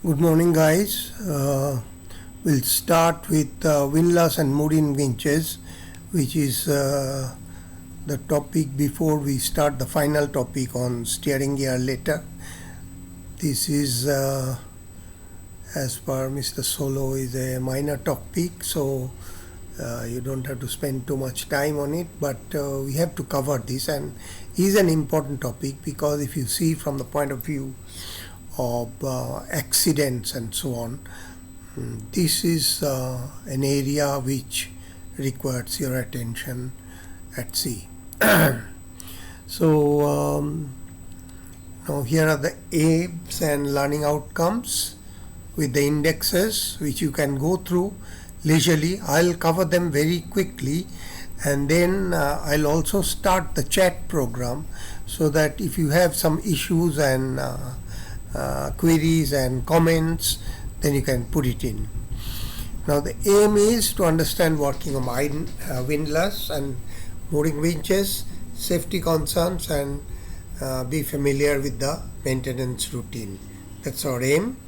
Good morning, guys. We'll start with windlass and mooring winches, which is the topic before we start the final topic on steering gear later. This is, as per Mr. Solo, is a minor topic, so you don't have to spend too much time on it, but we have to cover this, and is an important topic because if you see from the point of view of accidents and so on, this is an area which requires your attention at sea. So now here are the aims and learning outcomes with the indexes which you can go through leisurely. I'll cover them very quickly, and then I'll also start the chat program so that if you have some issues and queries and comments, then you can put it in. Now the aim is to understand working of windlass and mooring winches, safety concerns, and be familiar with the maintenance routine. That's our aim.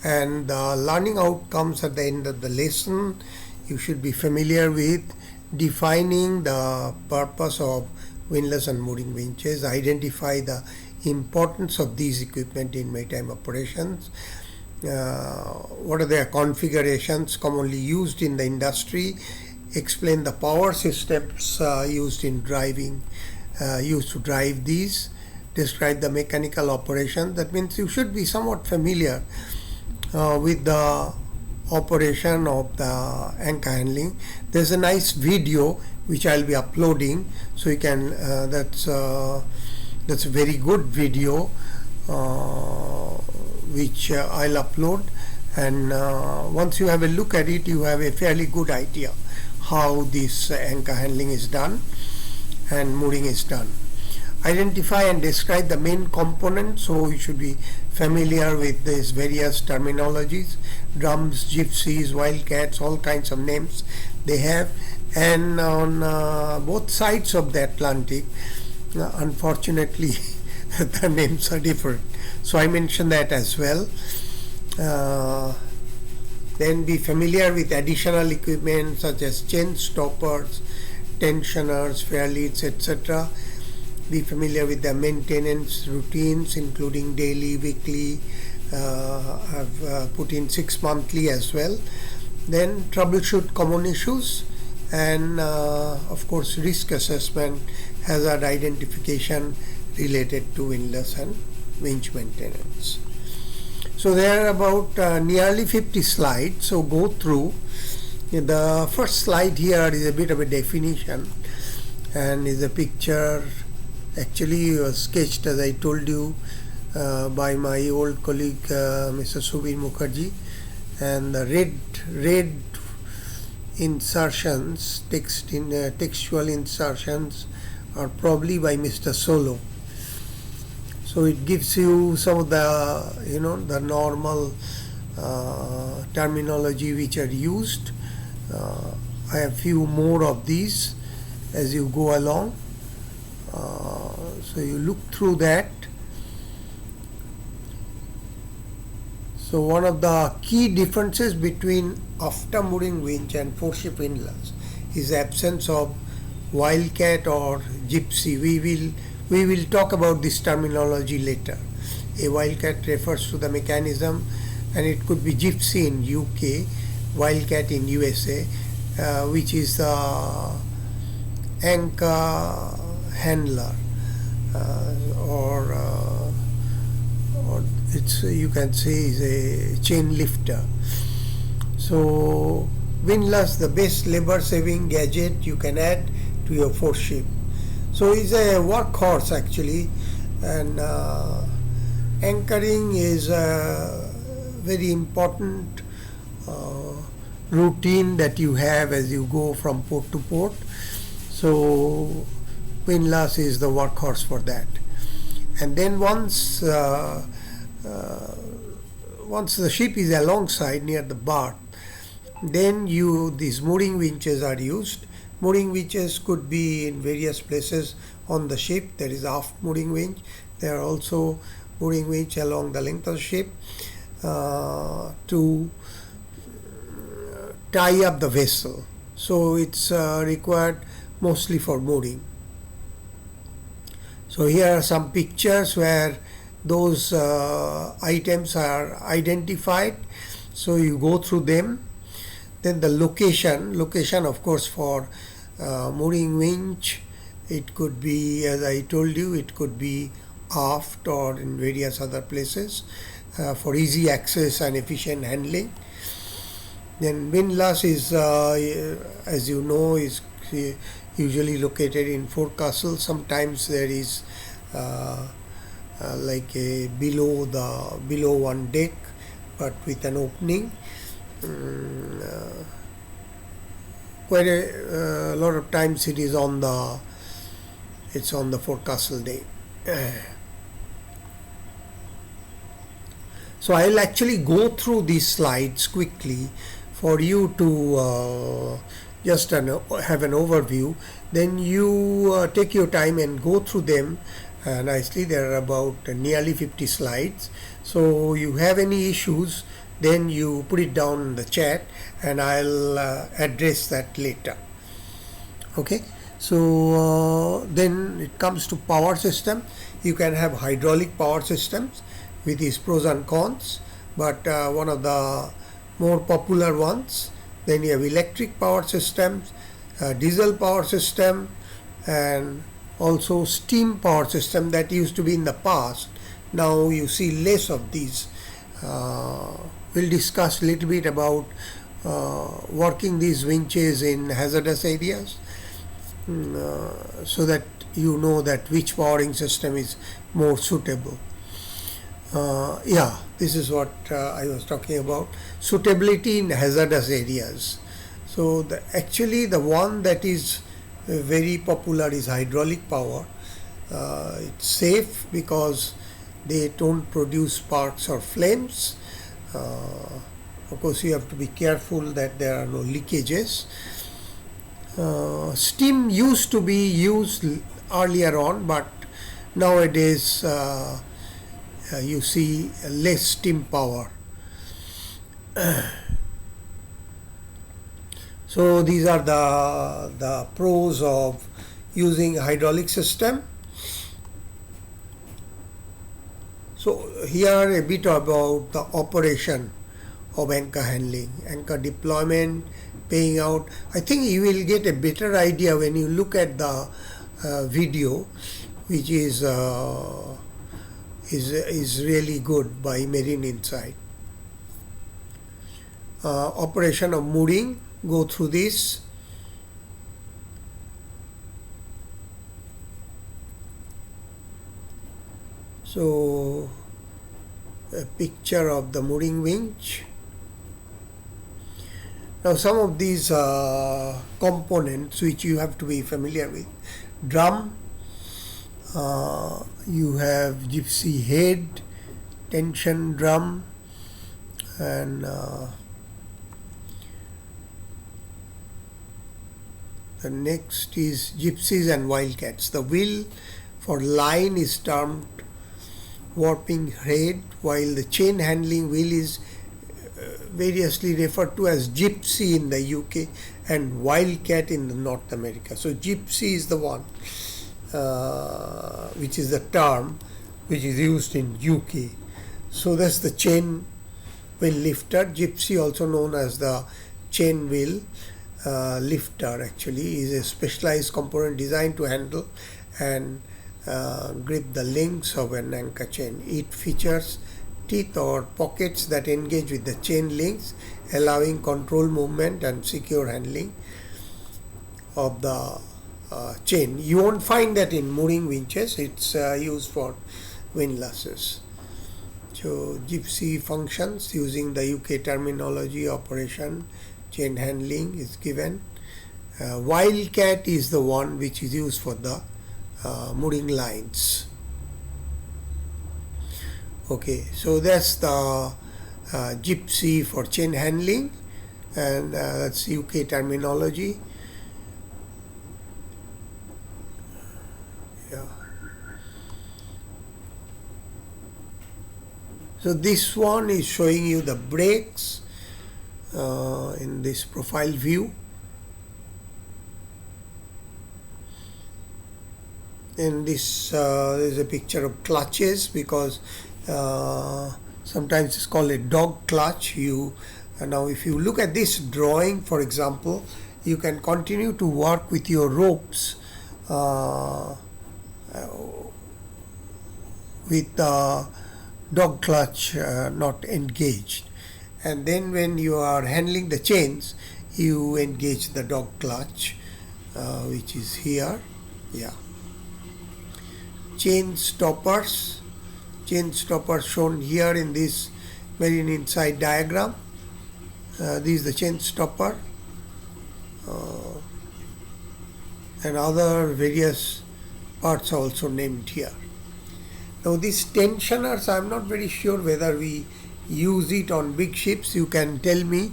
And the learning outcomes at the end of the lesson, you should be familiar with defining the purpose of windlass and mooring winches, identify the importance of these equipment in maritime operations, what are their configurations commonly used in the industry, explain the power systems used to drive these, describe the mechanical operation. That means you should be somewhat familiar with the operation of the anchor handling. There's a nice video which I'll be uploading, so you can that's a very good video which I'll upload, and once you have a look at it, you have a fairly good idea how this anchor handling is done and mooring is done. Identify and describe the main components, so you should be familiar with these various terminologies: drums, gypsies, wildcats, all kinds of names they have. And on both sides of the Atlantic, unfortunately the names are different, so I mentioned that as well. Then be familiar with additional equipment such as chain stoppers, tensioners, fairleads, etc. Be familiar with the maintenance routines, including daily, weekly. I've put in 6 monthly as well. Then troubleshoot common issues, and of course risk assessment, hazard identification related to windlass and winch maintenance. So there are about nearly 50 slides, so go through. The first slide here is a bit of a definition and is a picture. Actually was sketched, as I told you, by my old colleague Mr. Subir Mukherjee, and the red insertions, textual insertions, are probably by Mr. Solo. So it gives you some of the the normal terminology which are used. I have few more of these as you go along. So you look through that. So one of the key differences between after mooring winch and foreship windlass is absence of wildcat or gypsy. We will talk about this terminology later. A wildcat refers to the mechanism, and it could be gypsy in UK, wildcat in USA, which is the anchor handler, or it's, you can say, is a chain lifter. So windlass, the best labor saving gadget you can add to your foreship. So it's a workhorse actually, and anchoring is a very important routine that you have as you go from port to port. So windlass is the workhorse for that. And then once the ship is alongside near the berth, then these mooring winches are used. Mooring winches could be in various places on the ship. There is aft mooring winch. There are also mooring winch along the length of the ship. to tie up the vessel. So it's required mostly for mooring. So here are some pictures where those items are identified. So you go through them. Then the location of course for mooring winch, it could be, as I told you, it could be aft or in various other places for easy access and efficient handling. Then windlass is, as you know, is usually located in forecastle. Sometimes there is like a below one deck, but with an opening. Quite a lot of times it is on the forecastle deck. So I'll actually go through these slides quickly for you to just have an overview. Then you take your time and go through them nicely. There are about nearly 50 slides. So you have any issues, then you put it down in the chat and I'll address that later. Okay. So then it comes to power system. You can have hydraulic power systems with its pros and cons, but one of the more popular ones. Then you have electric power systems, diesel power system, and also steam power system that used to be in the past. Now you see less of these. We'll discuss a little bit about working these winches in hazardous areas, so that you know that which powering system is more suitable. This is what I was talking about, suitability in hazardous areas. So actually the one that is very popular is hydraulic power. It's safe because they don't produce sparks or flames. Of course you have to be careful that there are no leakages. Steam used to be used earlier on, but nowadays you see less steam power. So these are the pros of using hydraulic system. So here a bit about the operation of anchor handling, anchor deployment, paying out. I think you will get a better idea when you look at the video, which is really good by Marine Insight. Operation of mooring, go through this. So a picture of the mooring winch. Now some of these components which you have to be familiar with. Drum, you have gypsy head, tension drum, and the next is gypsies and wildcats. The wheel for line is termed warping head, while the chain handling wheel is variously referred to as gypsy in the UK and wildcat in the North America. So gypsy is the one which is the term which is used in UK. So that's the chain wheel lifter. Gypsy, also known as the chain wheel lifter, actually is a specialized component designed to handle and grip the links of an anchor chain. It features teeth or pockets that engage with the chain links, allowing control movement and secure handling of the chain. You won't find that in mooring winches. It's used for windlasses. So gypsy functions using the UK terminology, operation, chain handling is given. Wildcat is the one which is used for the mooring lines. Okay, so that's the gypsy for chain handling, and that's UK terminology. So this one is showing you the brakes in this profile view. And this is a picture of clutches, because sometimes it's called a dog clutch. Now if you look at this drawing, for example, you can continue to work with your ropes with the dog clutch not engaged, and then when you are handling the chains, you engage the dog clutch, which is here. Chain stoppers shown here in this marine inside diagram. This is the chain stopper, and other various parts are also named here. Now these tensioners, I am not very sure whether we use it on big ships. You can tell me,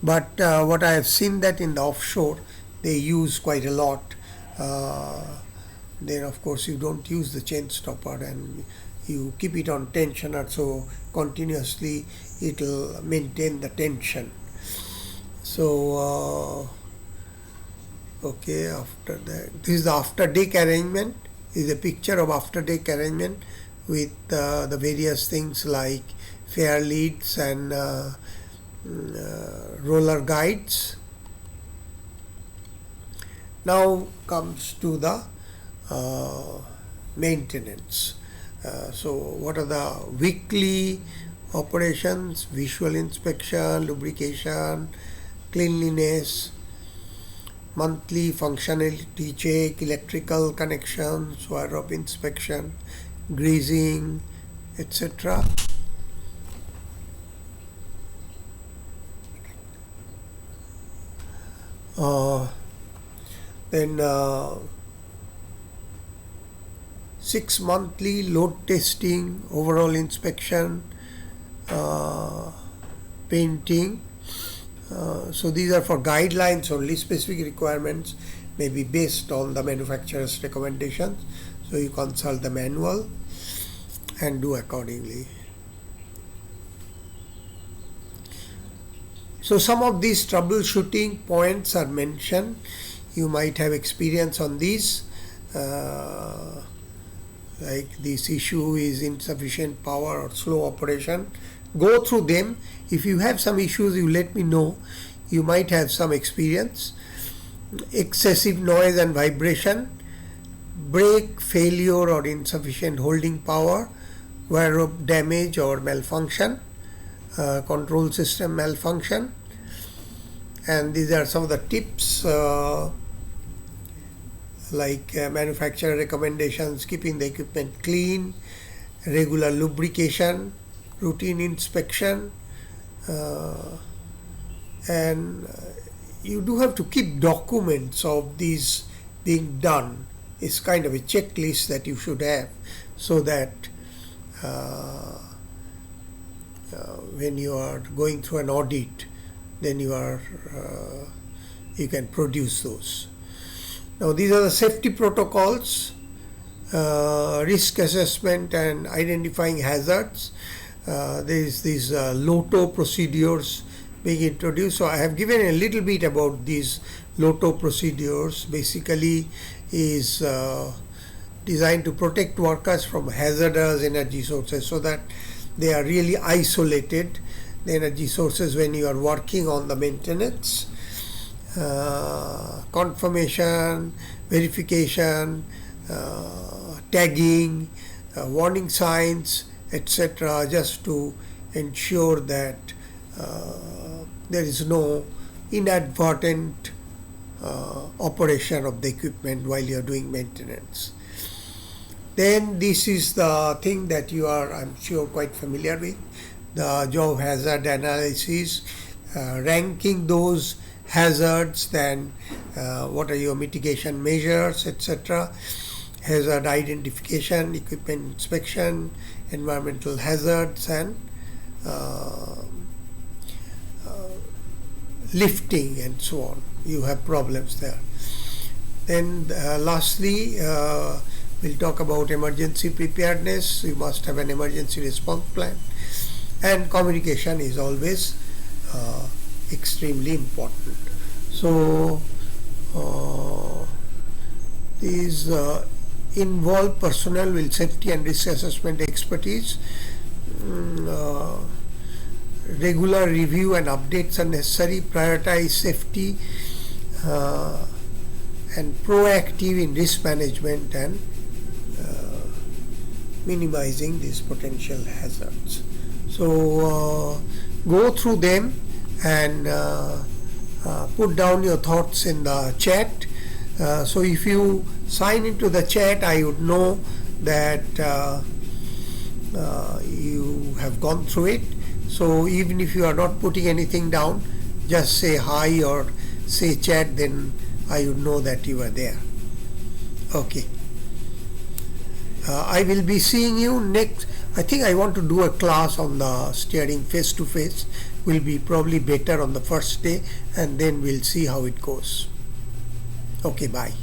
but what I have seen that in the offshore they use quite a lot. Then of course you don't use the chain stopper and you keep it on tensioner, so continuously it will maintain the tension. So okay, after that, this is the after deck arrangement. This is a picture of after deck arrangement with the various things like fair leads and roller guides. Now comes to the maintenance. So what are the weekly operations? Visual inspection, lubrication, cleanliness, monthly functionality check, electrical connections, wire rope inspection, greasing, etc. Then 6 monthly load testing, overall inspection, painting. So these are for guidelines only. Specific requirements may be based on the manufacturer's recommendations, so you consult the manual and do accordingly. So some of these troubleshooting points are mentioned. You might have experience on these, like this issue is insufficient power or slow operation. Go through them. If you have some issues, you let me know. You might have some experience. Excessive noise and vibration, brake failure or insufficient holding power, wire rope damage or malfunction, control system malfunction. And these are some of the tips, like manufacturer recommendations: keeping the equipment clean, regular lubrication, routine inspection, and you do have to keep documents of these being done. It's kind of a checklist that you should have, so that when you are going through an audit, then you can produce those. Now these are the safety protocols, risk assessment and identifying hazards. There is these LOTO procedures being introduced. So I have given a little bit about these LOTO procedures. Basically is designed to protect workers from hazardous energy sources, so that they are really isolated, the energy sources, when you are working on the maintenance. Confirmation, verification, tagging, warning signs, etc., just to ensure that there is no inadvertent operation of the equipment while you are doing maintenance. Then this is the thing that you are, I'm sure, quite familiar with, the job hazard analysis, ranking those hazards, then what are your mitigation measures, etc., hazard identification, equipment inspection, environmental hazards, and lifting and so on. You have problems there. Then lastly, we'll talk about emergency preparedness. You must have an emergency response plan. and communication is always extremely important. So these involved personnel with safety and risk assessment expertise. Regular review and updates are necessary. Prioritize safety and proactive in risk management and minimizing these potential hazards. So go through them and put down your thoughts in the chat. So if you sign into the chat, I would know that you have gone through it. So even if you are not putting anything down, just say hi or say chat, then I would know that you are there. Okay. I will be seeing you next. I think I want to do a class on the steering face to face. Will be probably better on the first day, and then we'll see how it goes. Okay, bye.